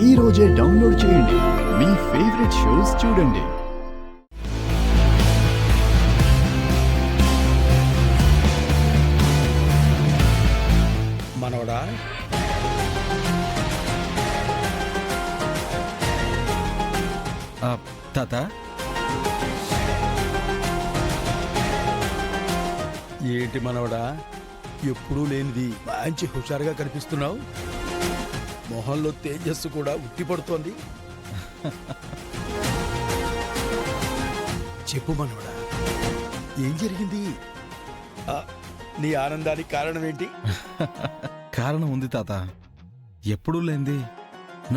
ఈ రోజే డౌన్లోడ్ చేయండి. మీ ఫేవరెట్ షోస్ చూడండి. మనవడా, తాత, ఏంటి మనవడా, ఎప్పుడూ లేనిది మంచి హుషారుగా కనిపిస్తున్నావు. మొహంలో తేజస్సు కూడా ఉట్టిపడుతోంది. చెప్పు మనవడా, ఏం జరిగింది? నీ ఆనందానికి కారణం ఏంటి? కారణం ఉంది తాత. ఎప్పుడూ లేంది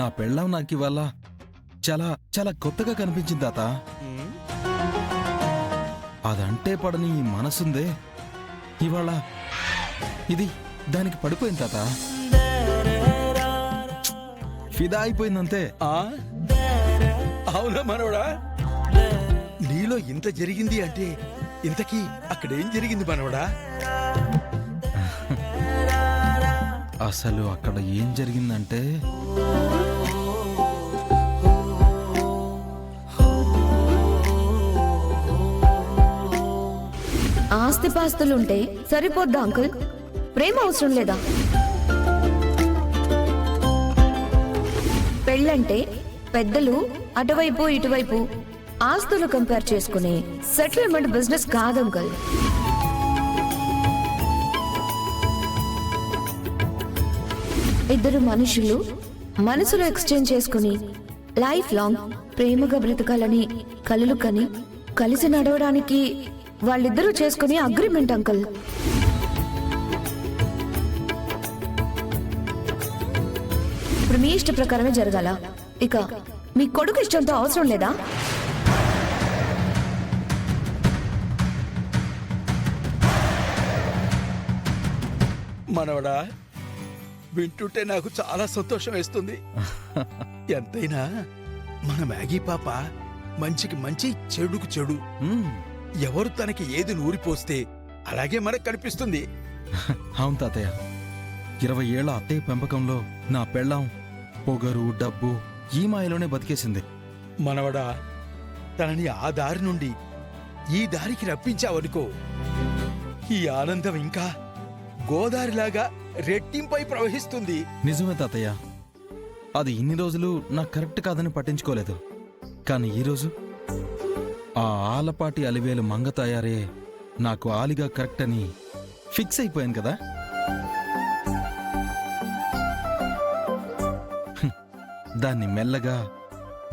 నా పెళ్ళాం నాకు ఇవాళ చాలా చాలా కొత్తగా కనిపించింది తాత. అదంటే పడని ఈ మనసుందే ఇవాళ ఇది దానికి పడిపోయింది తాత. ఫిదా అయిపోయిందంతే. అవునా మనవడా? నీలో ఇంత జరిగింది అంటే ఇంతకీ అక్కడేం జరిగింది మనవడా? అసలు అక్కడ ఏం జరిగిందంటే ఆస్తిపాస్తులుంటే సరిపోద్దా అంకుల్? ప్రేమ అవసరం లేదా? పెళ్ళంటే పెద్దలు అటువైపు ఇటువైపు ఆస్తులు కంపేర్ చేసుకునే సెటిల్మెంట్ బిజినెస్ కాదు అంకుల్. ఇద్దరు మనుషులు మనసులో ఎక్స్చేంజ్ చేసుకుని లైఫ్ లాంగ్ ప్రేమగా బ్రతకాలని కలలు కని కలిసి నడవడానికి వాళ్ళిద్దరూ చేసుకునే అగ్రిమెంట్ అంకుల్. ఇప్పుడు మీ ఇష్ట ప్రకారమే జరగాల. ఇక మీ కొడుకు ఇష్టంతో అవసరం లేదా? మనవడా, వింటుంటే నాకు చాలా సంతోషం వేస్తుంది. ఎంతైనా మన మ్యాగీ పాప మంచికి మంచి చెడుకు చెడు. ఎవరు తనకి ఏది నూరిపోస్తే అలాగే మనకు కనిపిస్తుంది. అవును తాతయ్య. 20 ఏళ్ల అత్తయ్య పెంపకంలో నా పెళ్ళాం పొగరు డబ్బు ఈ మాయలోనే బతికేసింది. మనవడా, తనని ఆ దారి నుండి ఈ దారికి రప్పించావనుకో, ఈ ఆనందం ఇంకా గోదారిలాగా రెట్టింపై ప్రవహిస్తుంది. నిజమే తాతయ్య. అది ఇన్ని రోజులు నాకు కరెక్ట్ కాదని పట్టించుకోలేదు. కానీ ఈరోజు ఆ ఆలపాటి అలివేలు మంగ తయారే నాకు ఆలిగా కరెక్ట్ అని ఫిక్స్ అయిపోయాను కదా. దాన్ని మెల్లగా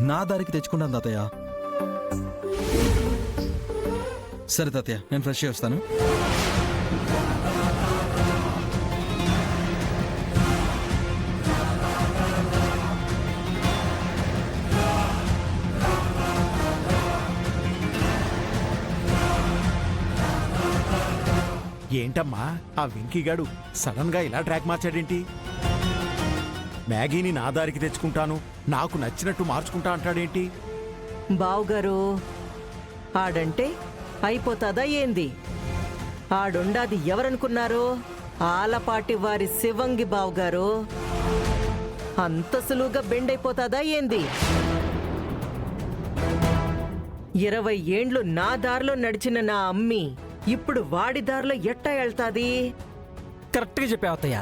నా దారికి తెచ్చుకుంటాను తాతయ్య. సరే తాతయ్య, నేను ఫ్రెష్ అయ్యి వస్తాను. ఏంటమ్మా ఆ వెంకీగాడు సడన్ గా ఇలా ట్రాక్ మార్చాడేంటి? మ్యాగీని నా దారికి తెచ్చుకుంటాను, నాకు నచ్చినట్టు మార్చుకుంటా అంటాడేంటి? బావుగారు, ఆడంటే అయిపోతాదా ఏంది? ఆడుండాది ఎవరనుకున్నారు? ఆలపాటి వారి శివంగి బావుగారు. అంత సులువుగా బెండ్ అయిపోతాదా ఏంది? 20 ఏండ్లు నా దారిలో నడిచిన నా అమ్మి ఇప్పుడు వాడి దారిలో ఎట్టా వెళ్తాది? కరెక్ట్గా చెప్పావు అత్తయ్య.